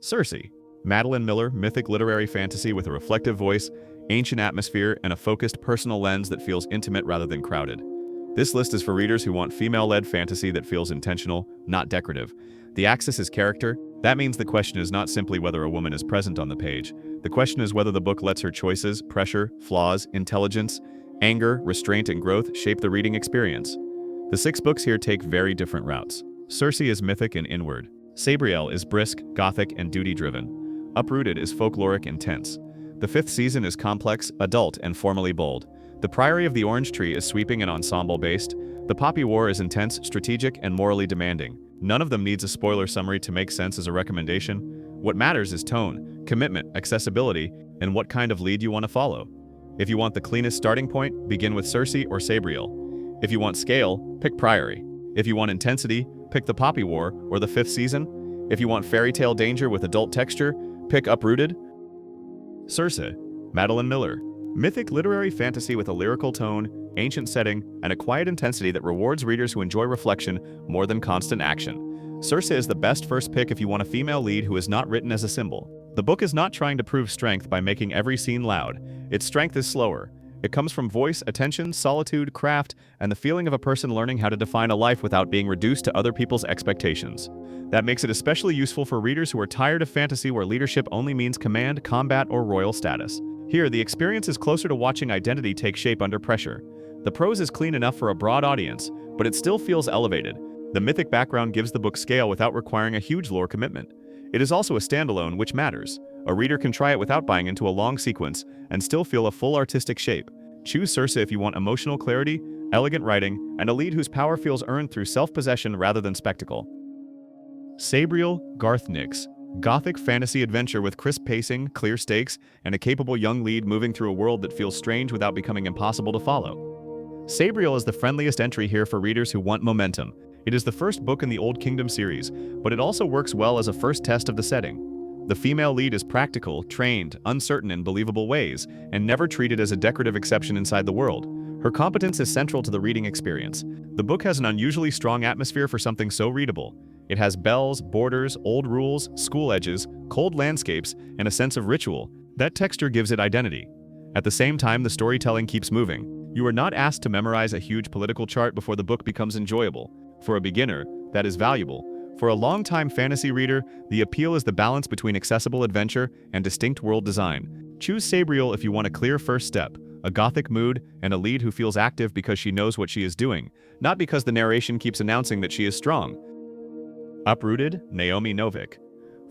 Circe, Madeline Miller, mythic literary fantasy with a reflective voice, ancient atmosphere, and a focused personal lens that feels intimate rather than crowded. This list is for readers who want female-led fantasy that feels intentional, not decorative. The axis is character. That means the question is not simply whether a woman is present on the page. The question is whether the book lets her choices, pressure, flaws, intelligence, anger, restraint, and growth shape the reading experience. The 6 books here take very different routes. Circe is mythic and inward. Sabriel is brisk, gothic, and duty-driven. Uprooted is folkloric and tense. The 5th season is complex, adult, and formally bold. The Priory of the Orange Tree is sweeping and ensemble-based. The Poppy War is intense, strategic, and morally demanding. None of them needs a spoiler summary to make sense as a recommendation. What matters is tone, commitment, accessibility, and what kind of lead you want to follow. If you want the cleanest starting point, begin with Circe or Sabriel. If you want scale, pick Priory. If you want intensity, pick the Poppy War or the 5th season. If you want fairy tale danger with adult texture, pick Uprooted. Circe, Madeline Miller. Mythic literary fantasy with a lyrical tone, ancient setting, and a quiet intensity that rewards readers who enjoy reflection more than constant action. Circe is the best first pick if you want a female lead who is not written as a symbol. The book is not trying to prove strength by making every scene loud. Its strength is slower. It comes from voice, attention, solitude, craft, and the feeling of a person learning how to define a life without being reduced to other people's expectations. That makes it especially useful for readers who are tired of fantasy where leadership only means command, combat, or royal status. Here, the experience is closer to watching identity take shape under pressure. The prose is clean enough for a broad audience, but it still feels elevated. The mythic background gives the book scale without requiring a huge lore commitment. It is also a standalone, which matters. A reader can try it without buying into a long sequence and still feel a full artistic shape. Choose Circe if you want emotional clarity, elegant writing, and a lead whose power feels earned through self-possession rather than spectacle. Sabriel, Garth Nix. Gothic fantasy adventure with crisp pacing, clear stakes, and a capable young lead moving through a world that feels strange without becoming impossible to follow. Sabriel is the friendliest entry here for readers who want momentum. It is the first book in the Old Kingdom series, but it also works well as a first test of the setting. The female lead is practical, trained, uncertain in believable ways, and never treated as a decorative exception inside the world. Her competence is central to the reading experience. The book has an unusually strong atmosphere for something so readable. It has bells, borders, old rules, school edges, cold landscapes, and a sense of ritual. That texture gives it identity. At the same time, the storytelling keeps moving. You are not asked to memorize a huge political chart before the book becomes enjoyable. For a beginner, that is valuable. For a long-time fantasy reader, the appeal is the balance between accessible adventure and distinct world design. Choose Sabriel if you want a clear first step, a gothic mood, and a lead who feels active because she knows what she is doing, not because the narration keeps announcing that she is strong. Uprooted, Naomi Novik.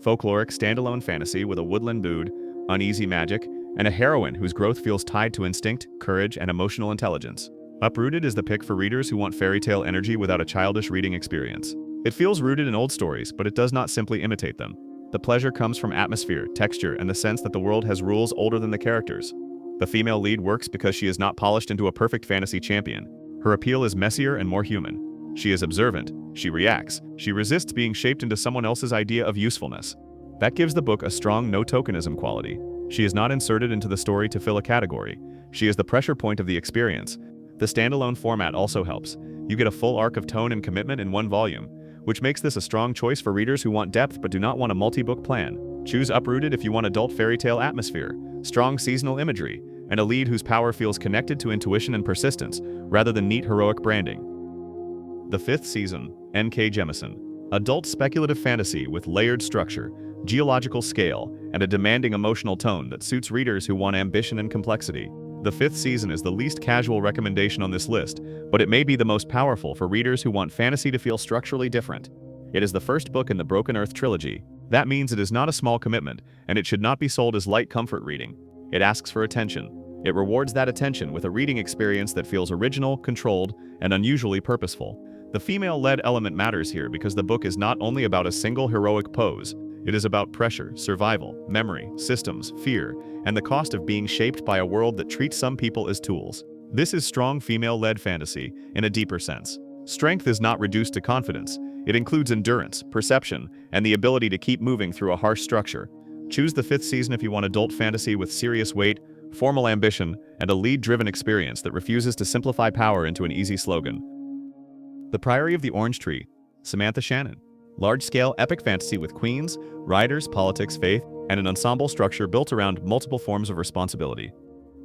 Folkloric standalone fantasy with a woodland mood, uneasy magic, and a heroine whose growth feels tied to instinct, courage, and emotional intelligence. Uprooted is the pick for readers who want fairy tale energy without a childish reading experience. It feels rooted in old stories, but it does not simply imitate them. The pleasure comes from atmosphere, texture, and the sense that the world has rules older than the characters. The female lead works because she is not polished into a perfect fantasy champion. Her appeal is messier and more human. She is observant, she reacts, she resists being shaped into someone else's idea of usefulness. That gives the book a strong no-tokenism quality. She is not inserted into the story to fill a category. She is the pressure point of the experience. The standalone format also helps. You get a full arc of tone and commitment in one volume, which makes this a strong choice for readers who want depth but do not want a multi-book plan. Choose Uprooted if you want adult fairy tale atmosphere, strong seasonal imagery, and a lead whose power feels connected to intuition and persistence, rather than neat heroic branding. The 5th season, N.K. Jemisin. Adult speculative fantasy with layered structure, geological scale, and a demanding emotional tone that suits readers who want ambition and complexity. The 5th season is the least casual recommendation on this list, but it may be the most powerful for readers who want fantasy to feel structurally different. It is the first book in the Broken Earth trilogy. That means it is not a small commitment, and it should not be sold as light comfort reading. It asks for attention. It rewards that attention with a reading experience that feels original, controlled, and unusually purposeful. The female-led element matters here because the book is not only about a single heroic pose. It is about pressure, survival, memory, systems, fear, and the cost of being shaped by a world that treats some people as tools. This is strong female-led fantasy in a deeper sense. Strength is not reduced to confidence. It includes endurance, perception, and the ability to keep moving through a harsh structure. Choose the 5th season if you want adult fantasy with serious weight, formal ambition, and a lead-driven experience that refuses to simplify power into an easy slogan. The Priory of the Orange Tree, Samantha Shannon. Large-scale epic fantasy with queens, riders, politics, faith, and an ensemble structure built around multiple forms of responsibility.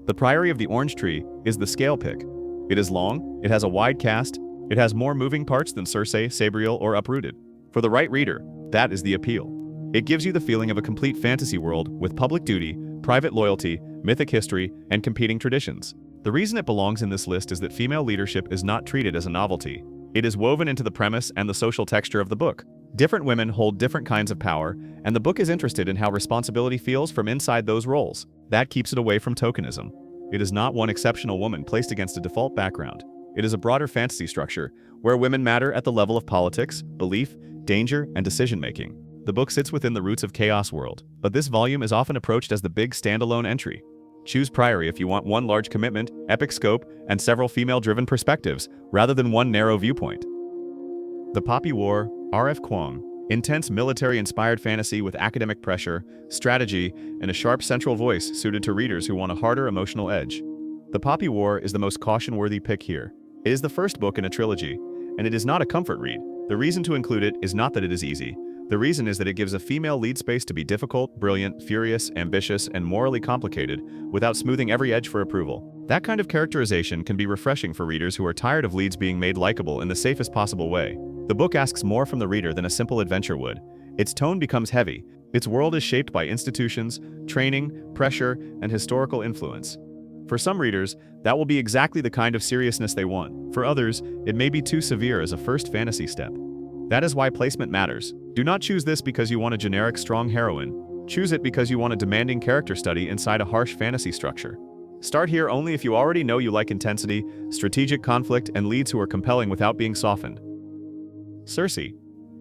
The Priory of the Orange Tree is the scale pick. It is long, it has a wide cast, it has more moving parts than Circe, Sabriel, or Uprooted. For the right reader, that is the appeal. It gives you the feeling of a complete fantasy world with public duty, private loyalty, mythic history, and competing traditions. The reason it belongs in this list is that female leadership is not treated as a novelty. It is woven into the premise and the social texture of the book. Different women hold different kinds of power, and the book is interested in how responsibility feels from inside those roles. That keeps it away from tokenism. It is not one exceptional woman placed against a default background. It is a broader fantasy structure, where women matter at the level of politics, belief, danger, and decision-making. The book sits within the roots of Chaos World, but this volume is often approached as the big standalone entry. Choose Priory if you want one large commitment, epic scope, and several female-driven perspectives, rather than one narrow viewpoint. The Poppy War, R.F. Kuang, intense military-inspired fantasy with academic pressure, strategy, and a sharp central voice suited to readers who want a harder emotional edge. The Poppy War is the most caution-worthy pick here. It is the first book in a trilogy, and it is not a comfort read. The reason to include it is not that it is easy. The reason is that it gives a female lead space to be difficult, brilliant, furious, ambitious, and morally complicated without smoothing every edge for approval. That kind of characterization can be refreshing for readers who are tired of leads being made likable in the safest possible way. The book asks more from the reader than a simple adventure would. Its tone becomes heavy. Its world is shaped by institutions, training, pressure, and historical influence. For some readers, that will be exactly the kind of seriousness they want. For others, it may be too severe as a first fantasy step. That is why placement matters. Do not choose this because you want a generic strong heroine. Choose it because you want a demanding character study inside a harsh fantasy structure. Start here only if you already know you like intensity, strategic conflict, and leads who are compelling without being softened. Circe.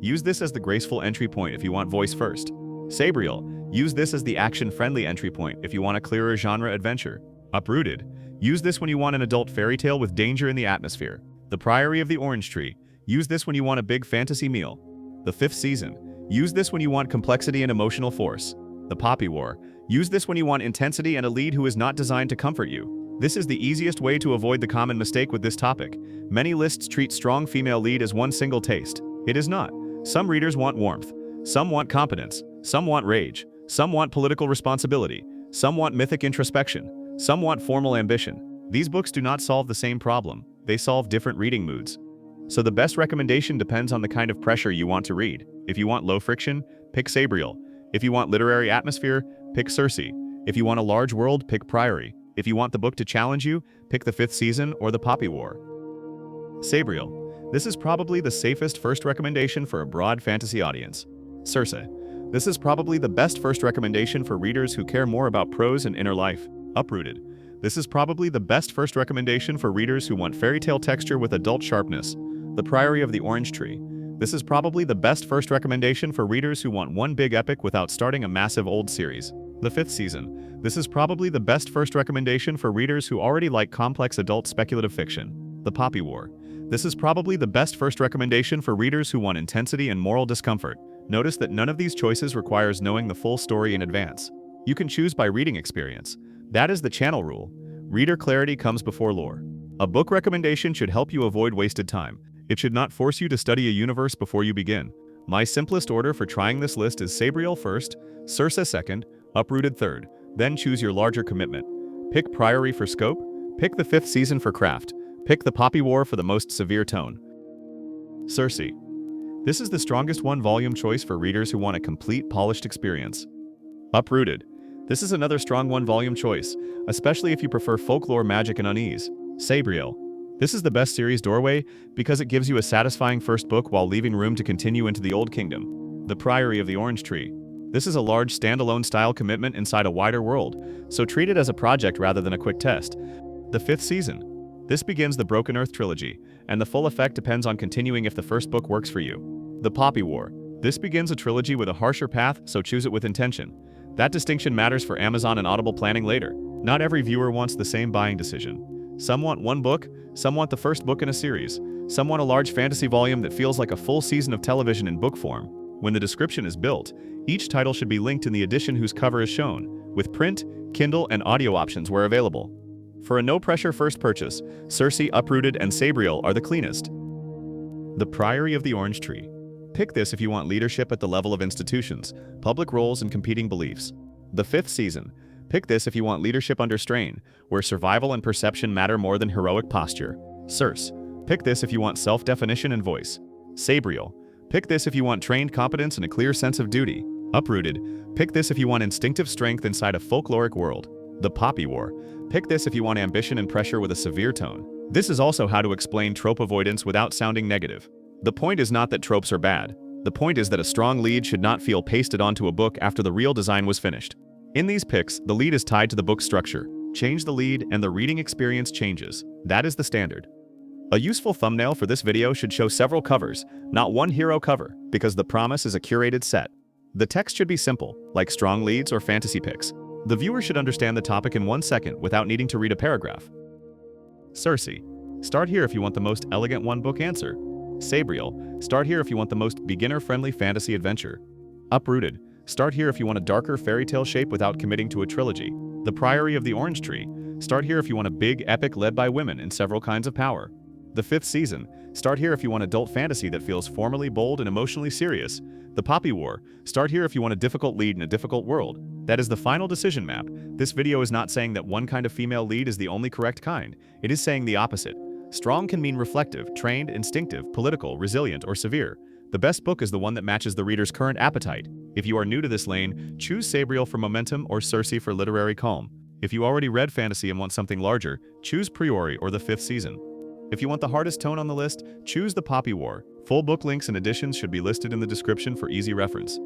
Use this as the graceful entry point if you want voice first. Sabriel. Use this as the action-friendly entry point if you want a clearer genre adventure. Uprooted. Use this when you want an adult fairy tale with danger in the atmosphere. The Priory of the Orange Tree. Use this when you want a big fantasy meal. The Fifth Season. Use this when you want complexity and emotional force. The Poppy War. Use this when you want intensity and a lead who is not designed to comfort you. This is the easiest way to avoid the common mistake with this topic. Many lists treat strong female lead as one single taste. It is not. Some readers want warmth. Some want competence. Some want rage. Some want political responsibility. Some want mythic introspection. Some want formal ambition. These books do not solve the same problem. They solve different reading moods. So the best recommendation depends on the kind of pressure you want to read. If you want low friction, pick Sabriel. If you want literary atmosphere, pick Circe. If you want a large world, pick Priory. If you want the book to challenge you, pick The Fifth Season or The Poppy War. Sabriel. This is probably the safest first recommendation for a broad fantasy audience. Circe. This is probably the best first recommendation for readers who care more about prose and inner life. Uprooted. This is probably the best first recommendation for readers who want fairy tale texture with adult sharpness. The Priory of the Orange Tree. This is probably the best first recommendation for readers who want one big epic without starting a massive old series. The Fifth Season. This is probably the best first recommendation for readers who already like complex adult speculative fiction. The Poppy War. This is probably the best first recommendation for readers who want intensity and moral discomfort. Notice that none of these choices requires knowing the full story in advance. You can choose by reading experience. That is the channel rule. Reader clarity comes before lore. A book recommendation should help you avoid wasted time. It should not force you to study a universe before you begin. My simplest order for trying this list is Sabriel first, Circe second, Uprooted third, then choose your larger commitment. Pick Priory for scope, pick The Fifth Season for craft, pick The Poppy War for the most severe tone. Circe. This is the strongest one-volume choice for readers who want a complete, polished experience. Uprooted. This is another strong one-volume choice, especially if you prefer folklore, magic, and unease. Sabriel. This is the best series doorway because it gives you a satisfying first book while leaving room to continue into the Old Kingdom. The Priory of the Orange Tree. This is a large standalone style commitment inside a wider world, so treat it as a project rather than a quick test. The Fifth Season. This begins the Broken Earth trilogy, and the full effect depends on continuing if the first book works for you. The Poppy War. This begins a trilogy with a harsher path, so choose it with intention. That distinction matters for Amazon and Audible planning later. Not every viewer wants the same buying decision. Some want one book, some want the first book in a series, some want a large fantasy volume that feels like a full season of television in book form. When the description is built, each title should be linked in the edition whose cover is shown, with print, Kindle, and audio options where available. For a no-pressure first purchase, Circe, Uprooted, and Sabriel are the cleanest. The Priory of the Orange Tree. Pick this if you want leadership at the level of institutions, public roles, and competing beliefs. The 5th season. Pick this if you want leadership under strain, where survival and perception matter more than heroic posture. Circe. Pick this if you want self-definition and voice. Sabriel. Pick this if you want trained competence and a clear sense of duty. Uprooted. Pick this if you want instinctive strength inside a folkloric world. The Poppy War. Pick this if you want ambition and pressure with a severe tone. This is also how to explain trope avoidance without sounding negative. The point is not that tropes are bad. The point is that a strong lead should not feel pasted onto a book after the real design was finished. In these picks, the lead is tied to the book's structure. Change the lead and the reading experience changes. That is the standard. A useful thumbnail for this video should show several covers, not one hero cover, because the promise is a curated set. The text should be simple, like strong leads or fantasy picks. The viewer should understand the topic in 1 second without needing to read a paragraph. Circe. Start here if you want the most elegant one-book answer. Sabriel. Start here if you want the most beginner-friendly fantasy adventure. Uprooted. Start here if you want a darker fairy tale shape without committing to a trilogy. The Priory of the Orange Tree. Start here if you want a big epic led by women in several kinds of power. The 5th season. Start here if you want adult fantasy that feels formally bold and emotionally serious. The Poppy War. Start here if you want a difficult lead in a difficult world. That is the final decision map. This video is not saying that one kind of female lead is the only correct kind. It is saying the opposite. Strong can mean reflective, trained, instinctive, political, resilient, or severe. The best book is the one that matches the reader's current appetite. If you are new to this lane, choose Sabriel for momentum or Circe for literary calm. If you already read fantasy and want something larger, choose Priory or the 5th season. If you want the hardest tone on the list, choose the Poppy War. Full book links and editions should be listed in the description for easy reference.